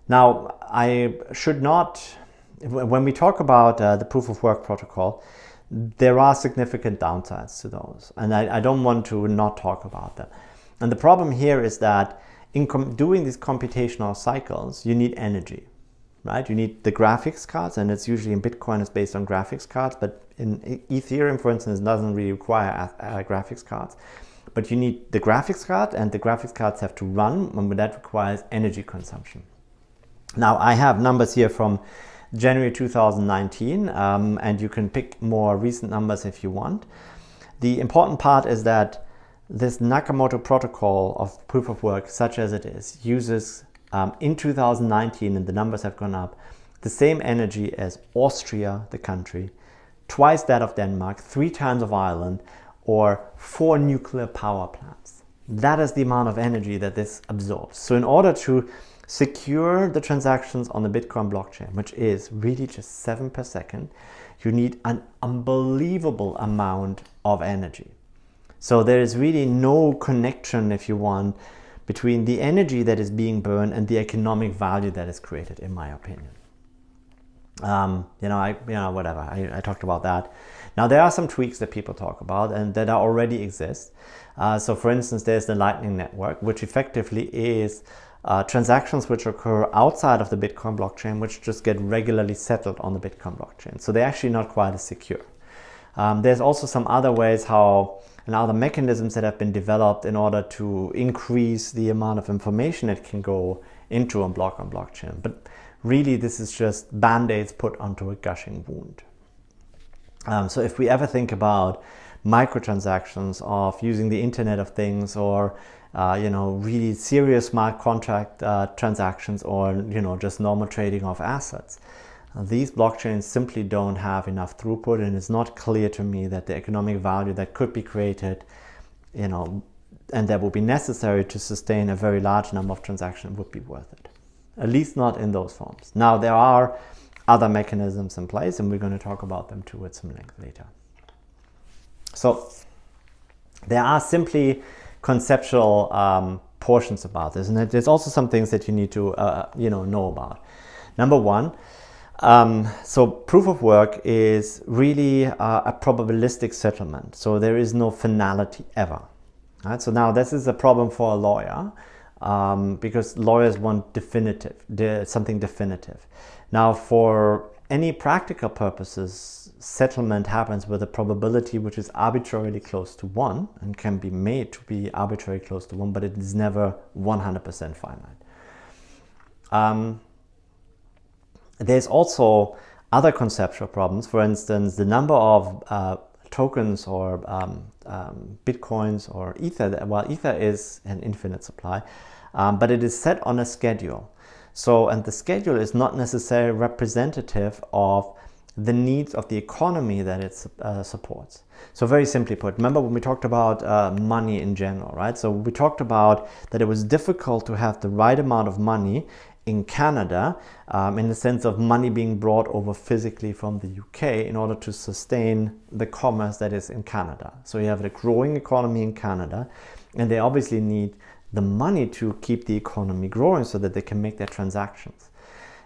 Now, when we talk about the proof of work protocol, there are significant downsides to those, and I don't want to not talk about them. And the problem here is that in doing these computational cycles, you need energy, right? You need the graphics cards, and it's usually in Bitcoin, it's based on graphics cards, but in Ethereum, for instance, it doesn't really require graphics cards. But you need the graphics card, and the graphics cards have to run, and that requires energy consumption. Now, I have numbers here from January 2019, and you can pick more recent numbers if you want. The important part is that this Nakamoto protocol of proof of work, such as it is, uses in 2019, and the numbers have gone up, the same energy as Austria, the country, twice that of Denmark, 3 times of Ireland, or 4 nuclear power plants. That is the amount of energy that this absorbs. So in order to secure the transactions on the Bitcoin blockchain, which is really just 7 per second, you need an unbelievable amount of energy. So there is really no connection, if you want, between the energy that is being burned and the economic value that is created, in my opinion. Whatever, I talked about that. Now, there are some tweaks that people talk about and that already exist. So for instance, there's the Lightning Network, which effectively is transactions which occur outside of the Bitcoin blockchain, which just get regularly settled on the Bitcoin blockchain. So they're actually not quite as secure. There's also some other ways and other mechanisms that have been developed in order to increase the amount of information that can go into a block on blockchain. But really, this is just band-aids put onto a gushing wound. So if we ever think about microtransactions of using the Internet of Things, or really serious smart contract transactions, or just normal trading of assets, these blockchains simply don't have enough throughput, and it's not clear to me that the economic value that could be created, and that would be necessary to sustain a very large number of transactions would be worth it. At least not in those forms. Now, there are other mechanisms in place, and we're going to talk about them too at some length later. So there are simply conceptual portions about this, and there's also some things that you need to know about. Number one, so proof of work is really a probabilistic settlement. So there is no finality ever. Right? So now this is a problem for a lawyer, because lawyers want something definitive. Now, for any practical purposes, settlement happens with a probability which is arbitrarily close to 1 and can be made to be arbitrarily close to 1, but it is never 100% finite. There's also other conceptual problems. For instance, the number of tokens or bitcoins or ether. Well, ether is an infinite supply, but it is set on a schedule. And the schedule is not necessarily representative of the needs of the economy that it supports. So very simply put, remember when we talked about money in general, right? So we talked about that it was difficult to have the right amount of money in Canada, in the sense of money being brought over physically from the UK in order to sustain the commerce that is in Canada. So you have a growing economy in Canada, and they obviously need the money to keep the economy growing so that they can make their transactions.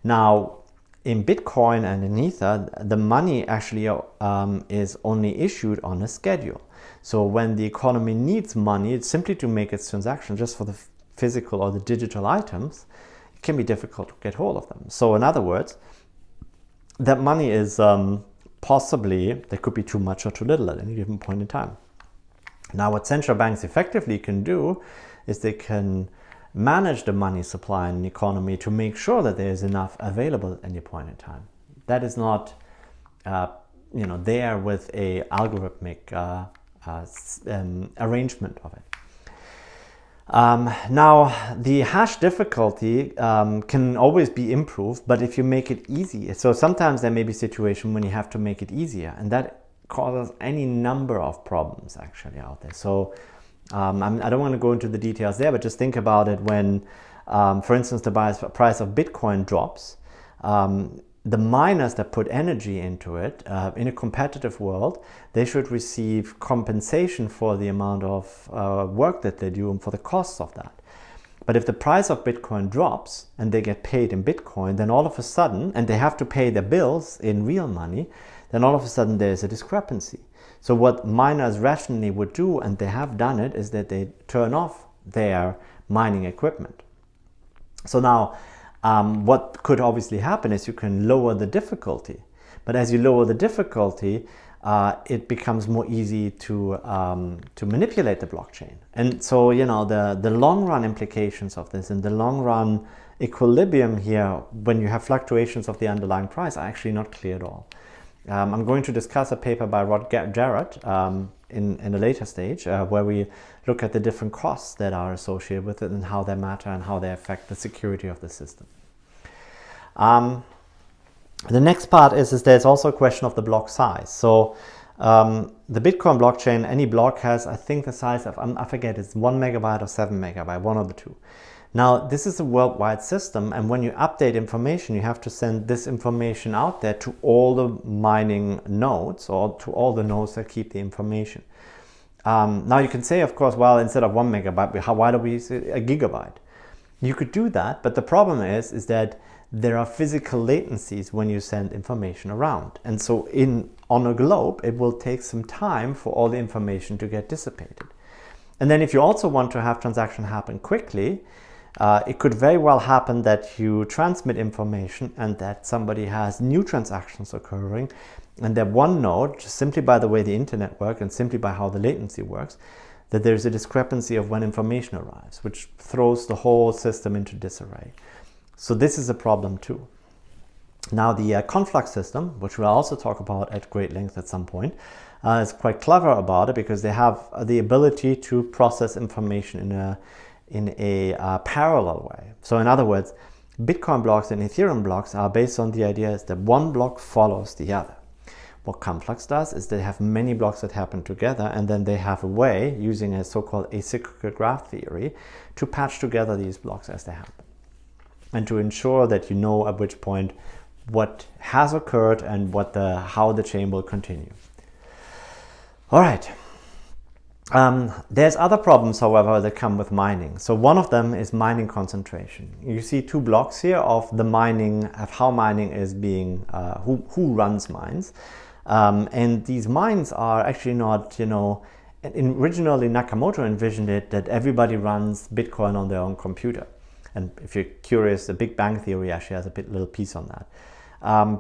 Now, in Bitcoin and in Ether, the money actually is only issued on a schedule. So when the economy needs money, it's simply to make its transactions just for the physical or the digital items. It can be difficult to get hold of them. So in other words, that money is possibly, there could be too much or too little at any given point in time. Now, what central banks effectively can do is they can manage the money supply in the economy to make sure that there is enough available at any point in time. That is not, there with a algorithmic arrangement of it. Now, the hash difficulty can always be improved, but if you make it easy, so sometimes there may be a situation when you have to make it easier, and that causes any number of problems actually out there. So I don't want to go into the details there, but just think about it when, for instance, the price of Bitcoin drops. The miners that put energy into it, in a competitive world, they should receive compensation for the amount of work that they do and for the costs of that. But if the price of Bitcoin drops and they get paid in Bitcoin, then all of a sudden, and they have to pay their bills in real money, then all of a sudden there's a discrepancy. So what miners rationally would do, and they have done it, is that they turn off their mining equipment. So now what could obviously happen is you can lower the difficulty. But as you lower the difficulty, it becomes more easy to manipulate the blockchain. And so, you know, the long run implications of this and the long run equilibrium here, when you have fluctuations of the underlying price, are actually not clear at all. I'm going to discuss a paper by Rod Jarrett in a later stage where we look at the different costs that are associated with it and how they matter and how they affect the security of the system. The next part is there's also a question of the block size. So the Bitcoin blockchain, any block has, I think the size of, I forget, it's 1 megabyte or 7 megabyte, one of the two. Now, this is a worldwide system, and when you update information, you have to send this information out there to all the mining nodes or to all the nodes that keep the information. Now, you can say, of course, well, instead of 1 megabyte, why do we use a gigabyte? You could do that, but the problem is that there are physical latencies when you send information around. And so on a globe, it will take some time for all the information to get dissipated. And then if you also want to have transaction happen quickly, it could very well happen that you transmit information and that somebody has new transactions occurring, and that one node, just simply by the way the internet works and simply by how the latency works, that there's a discrepancy of when information arrives, which throws the whole system into disarray. So this is a problem too. Now the conflux system, which we'll also talk about at great length at some point, is quite clever about it because they have the ability to process information in a parallel way. So in other words, Bitcoin blocks and Ethereum blocks are based on the idea is that one block follows the other. What conflux does is they have many blocks that happen together, and then they have a way, using a so-called acyclic graph theory, to patch together these blocks as they happen, and to ensure that you know at which point what has occurred and how the chain will continue. All right. There's other problems, however, that come with mining. So one of them is mining concentration. You see two blocks here of the mining, of how mining is being, who runs mines. And these mines are actually not, originally Nakamoto envisioned it that everybody runs Bitcoin on their own computer. And if you're curious, the Big Bang Theory actually has a little piece on that.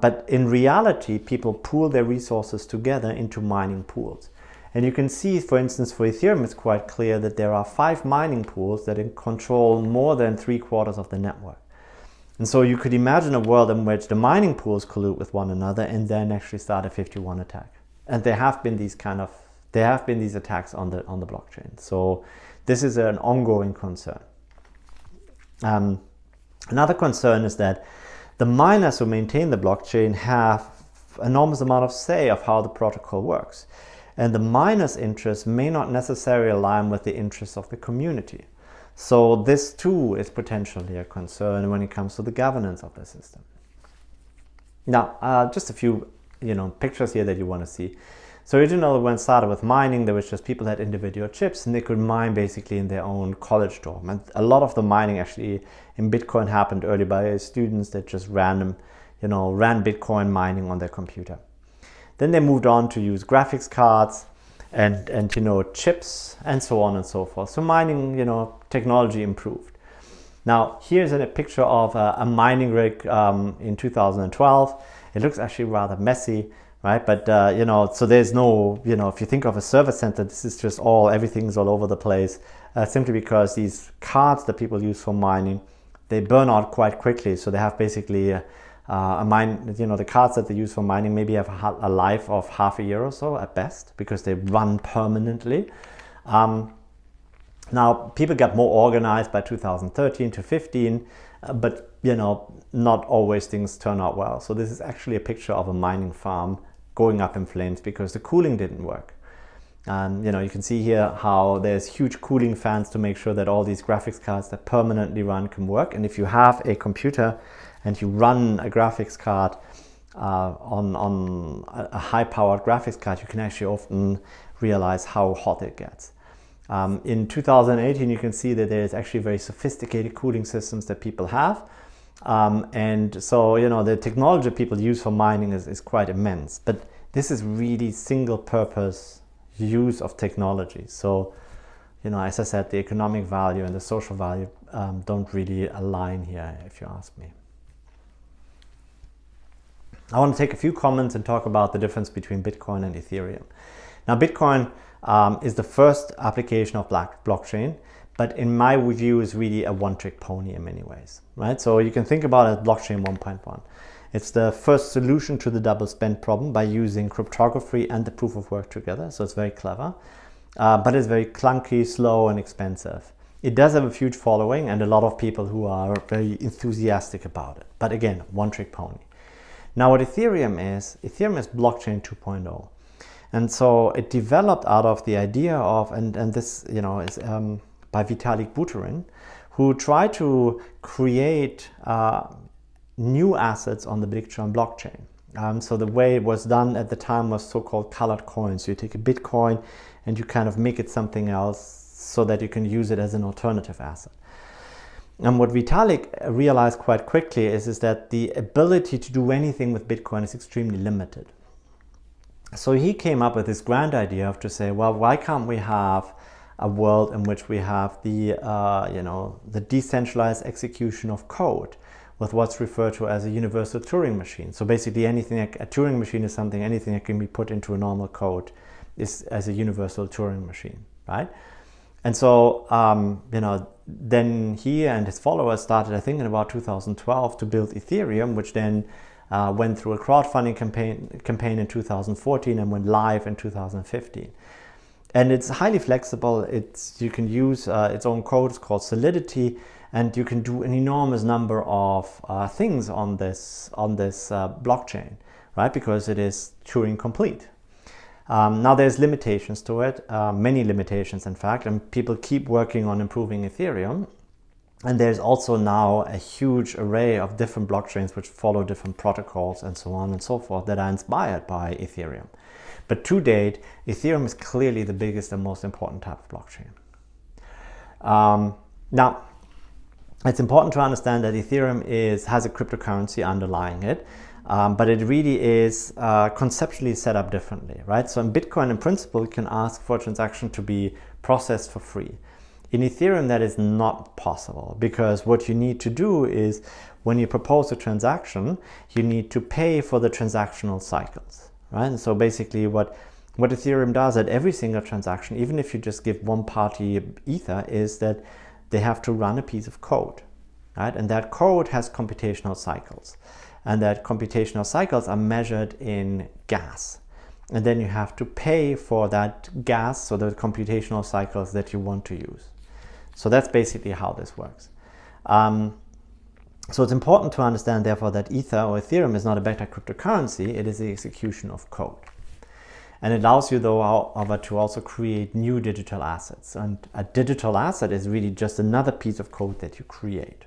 But in reality, people pool their resources together into mining pools. And you can see, for instance, for Ethereum, it's quite clear that there are 5 mining pools that control more than 3/4 of the network. And so you could imagine a world in which the mining pools collude with one another and then actually start a 51 attack. And there have been these attacks on the blockchain. So this is an ongoing concern. Another concern is that the miners who maintain the blockchain have enormous amount of say of how the protocol works. And the miners' interests may not necessarily align with the interests of the community. So this too is potentially a concern when it comes to the governance of the system. Now, just a few pictures here that you want to see. So originally when it started with mining, there was just people had individual chips and they could mine basically in their own college dorm. And a lot of the mining actually in Bitcoin happened early by students that just ran Bitcoin mining on their computer. Then they moved on to use graphics cards and chips and so on and so forth. So mining, technology improved. Now here's a picture of a mining rig in 2012. It looks actually rather messy, right? But so there's no, if you think of a service center, this is just everything's all over the place, simply because these cards that people use for mining, they burn out quite quickly. So they have basically the cards that they use for mining maybe have a life of half a year or so at best, because they run permanently. Now people got more organized by 2013 to 15, but not always things turn out well. So this is actually a picture of a mining farm going up in flames because the cooling didn't work. You can see here how there's huge cooling fans to make sure that all these graphics cards that permanently run can work. And if you have a computer and you run a graphics card on a high-powered graphics card, you can actually often realize how hot it gets. In 2018, you can see that there's actually very sophisticated cooling systems that people have. And so, the technology people use for mining is quite immense. But this is really single purpose use of technology. So, as I said, the economic value and the social value don't really align here, if you ask me. I want to take a few comments and talk about the difference between Bitcoin and Ethereum. Now, Bitcoin is the first application of blockchain, but in my view is really a one-trick pony in many ways, right? So you can think about it as blockchain 1.1. It's the first solution to the double spend problem by using cryptography and the proof of work together. So it's very clever, but it's very clunky, slow, and expensive. It does have a huge following and a lot of people who are very enthusiastic about it. But again, one-trick pony. Now what Ethereum is blockchain 2.0. And so it developed out of the idea of, and this, is by Vitalik Buterin, who tried to create new assets on the Bitcoin blockchain. So the way it was done at the time was so-called colored coins. So you take a Bitcoin and you kind of make it something else so that you can use it as an alternative asset. And what Vitalik realized quite quickly is that the ability to do anything with Bitcoin is extremely limited. So he came up with this grand idea of to say, well, why can't we have a world in which we have the decentralized execution of code with what's referred to as a universal Turing machine. So basically anything, a Turing machine is anything that can be put into a normal code is as a universal Turing machine, right? And so, then he and his followers started, I think in about 2012, to build Ethereum, which then went through a crowdfunding campaign in 2014 and went live in 2015. And it's highly flexible. You can use its own code. It's called Solidity, and you can do an enormous number of things on this blockchain, right? Because it is Turing complete. Now there's limitations to it, many limitations in fact, and people keep working on improving Ethereum. And there's also now a huge array of different blockchains which follow different protocols and so on and so forth that are inspired by Ethereum. But to date, Ethereum is clearly the biggest and most important type of blockchain. Now, it's important to understand that Ethereum has a cryptocurrency underlying it. But it really is conceptually set up differently, right? So in Bitcoin, in principle, you can ask for a transaction to be processed for free. In Ethereum, that is not possible because what you need to do is when you propose a transaction, you need to pay for the transactional cycles, right? And so basically what Ethereum does at every single transaction, even if you just give one party Ether, is that they have to run a piece of code, right? And that code has computational cycles. And that computational cycles are measured in gas. And then you have to pay for that gas, so the computational cycles that you want to use. So that's basically how this works. So it's important to understand, therefore, that Ether or Ethereum is not a better cryptocurrency, it is the execution of code. And it allows you, though, however, to also create new digital assets. And a digital asset is really just another piece of code that you create.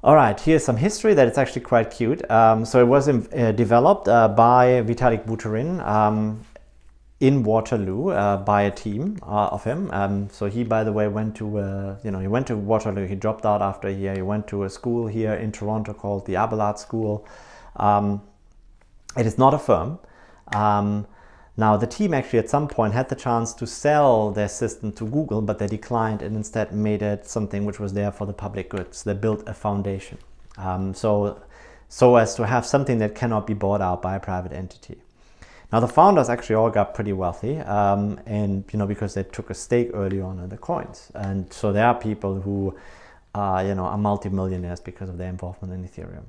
All right, here's some history that is actually quite cute. So it was developed by Vitalik Buterin in Waterloo by a team of him. So he, by the way, went to he went to Waterloo. He dropped out after a year. He went to a school here in Toronto called the Abelard School. It is not a firm. Now, the team actually at some point had the chance to sell their system to Google, but they declined and instead made it something which was there for the public good. So they built a foundation, so as to have something that cannot be bought out by a private entity. Now, the founders actually all got pretty wealthy, and because they took a stake early on in the coins, and so there are people who are multimillionaires because of their involvement in Ethereum.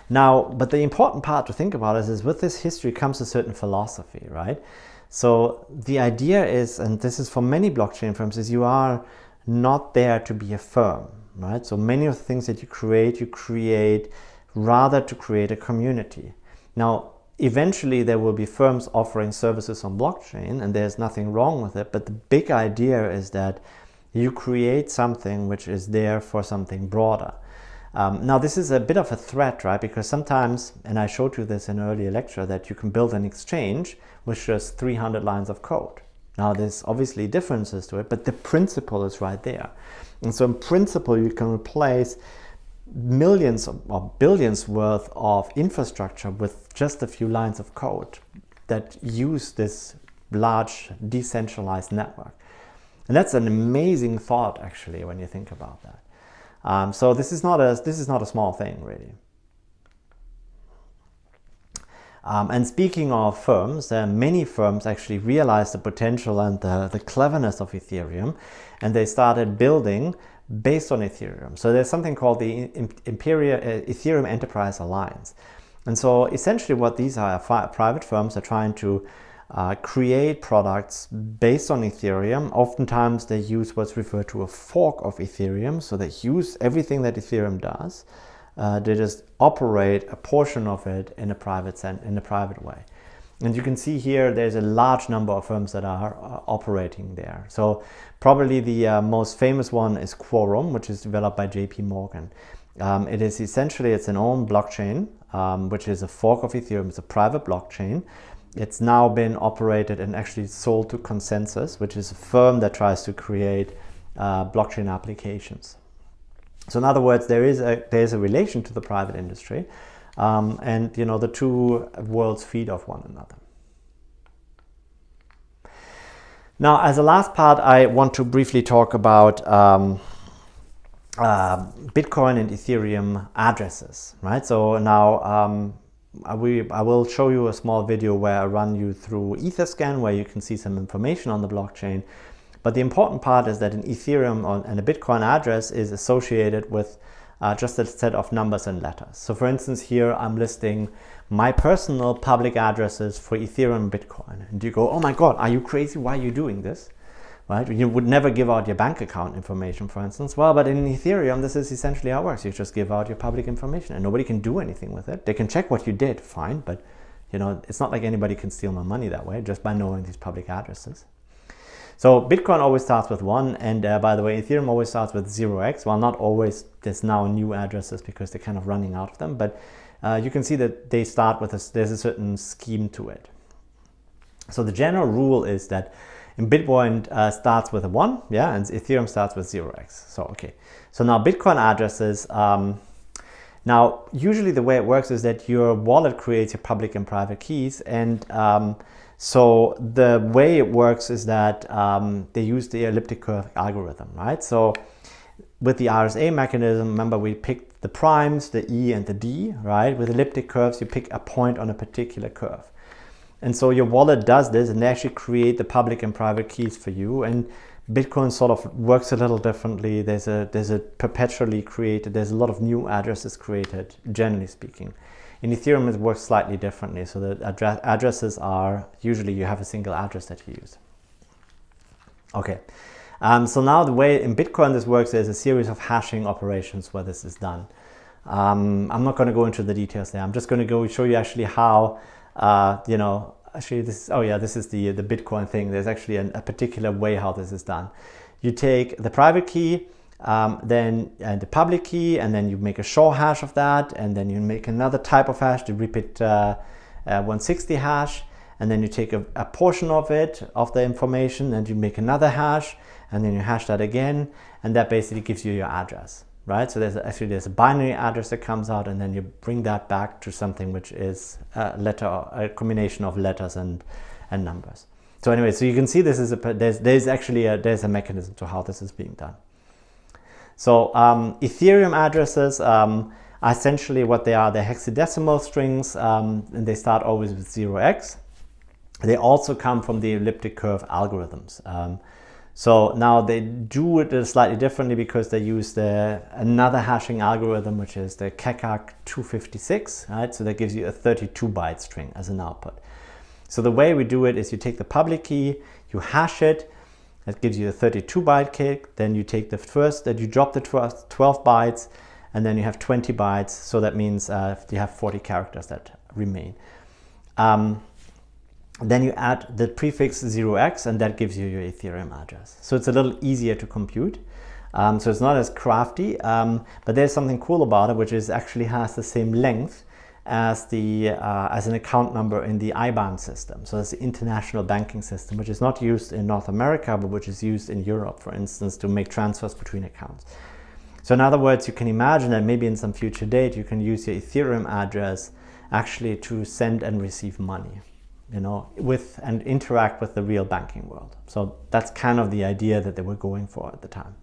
Now, but the important part to think about is with this history comes a certain philosophy, right? So the idea is, and this is for many blockchain firms, is you are not there to be a firm, right? So many of the things that you create rather to create a community. Now, eventually there will be firms offering services on blockchain, and there's nothing wrong with it, but the big idea is that you create something which is there for something broader. Now this is a bit of a threat, right? Because sometimes, and I showed you this in an earlier lecture, that you can build an exchange with just 300 lines of code. Now there's obviously differences to it, but the principle is right there. And so in principle, you can replace millions or billions worth of infrastructure with just a few lines of code that use this large decentralized network. And that's an amazing thought, actually, when you think about that. So this is not a small thing, really. And speaking of firms, many firms actually realized the potential and the cleverness of Ethereum, and they started building based on Ethereum. So there's something called the Imperial Ethereum Enterprise Alliance. And so essentially what these are private firms are trying to create products based on Ethereum. Oftentimes they use what's referred to a fork of Ethereum. So they use everything that Ethereum does. They just operate a portion of it in a private way. And you can see here there's a large number of firms that are operating there. So probably the most famous one is Quorum, which is developed by JP Morgan. It is essentially, it's an own blockchain, which is a fork of Ethereum. It's a private blockchain. It's now been operated and actually sold to Consensus, which is a firm that tries to create blockchain applications. So in other words, there is a relation to the private industry, and you know, the two worlds feed off one another. Now, as a last part, I want to briefly talk about Bitcoin and Ethereum addresses, right? So now I will show you a small video where I run you through Etherscan, where you can see some information on the blockchain. But the important part is that an Ethereum and a Bitcoin address is associated with just a set of numbers and letters. So for instance, here I'm listing my personal public addresses for Ethereum and Bitcoin. And you go, oh my God, are you crazy? Why are you doing this? Right? You would never give out your bank account information, for instance. Well, but in Ethereum, this is essentially how it works. You just give out your public information and nobody can do anything with it. They can check what you did, fine, but you know, it's not like anybody can steal my money that way just by knowing these public addresses. So Bitcoin always starts with 1, and by the way, Ethereum always starts with 0x. Well, not always. There's now new addresses because they're kind of running out of them, but you can see that they start with there's a certain scheme to it. So the general rule is that in Bitcoin starts with a 1, yeah, and Ethereum starts with 0x. So okay, so now Bitcoin addresses. Now usually the way it works is that your wallet creates your public and private keys, and so the way it works is that they use the elliptic curve algorithm, right? So with the RSA mechanism, remember we picked the primes, the E and the D, right? With elliptic curves, you pick a point on a particular curve. And so your wallet does this and they actually create the public and private keys for you. And Bitcoin sort of works a little differently. There's a perpetually created, there's a lot of new addresses created, generally speaking. In Ethereum, it works slightly differently. So the addresses are, usually you have a single address that you use. Okay, so now the way in Bitcoin this works, there's a series of hashing operations where this is done. I'm not going to go into the details there. I'm just going to go show you actually how, you know, actually this, oh yeah, this is the Bitcoin thing. There's actually a particular way how this is done. You take the private key, then the public key, and then you make a short hash of that, and then you make another type of hash, the repeat 160 hash, and then you take a portion of it, of the information, and you make another hash, and then you hash that again, and that basically gives you your address, right? So there's a binary address that comes out, and then you bring that back to something which is a combination of letters and numbers. So anyway, so you can see this is there's actually a mechanism to how this is being done. So Ethereum addresses are essentially what they are. They're hexadecimal strings, and they start always with 0x. They also come from the elliptic curve algorithms. So now they do it slightly differently because they use another hashing algorithm, which is the Keccak 256, right? So that gives you a 32-byte string as an output. So the way we do it is you take the public key, you hash it, that gives you a 32-byte cake. Then you take you drop the 12 bytes, and then you have 20 bytes. So that means you have 40 characters that remain. Then you add the prefix 0x, and that gives you your Ethereum address. So it's a little easier to compute. So it's not as crafty, but there's something cool about it, which is actually has the same length as an account number in the IBAN system. So it's the international banking system, which is not used in North America, but which is used in Europe, for instance, to make transfers between accounts. So in other words, you can imagine that maybe in some future date, you can use your Ethereum address actually to send and receive money, and interact with the real banking world. So that's kind of the idea that they were going for at the time.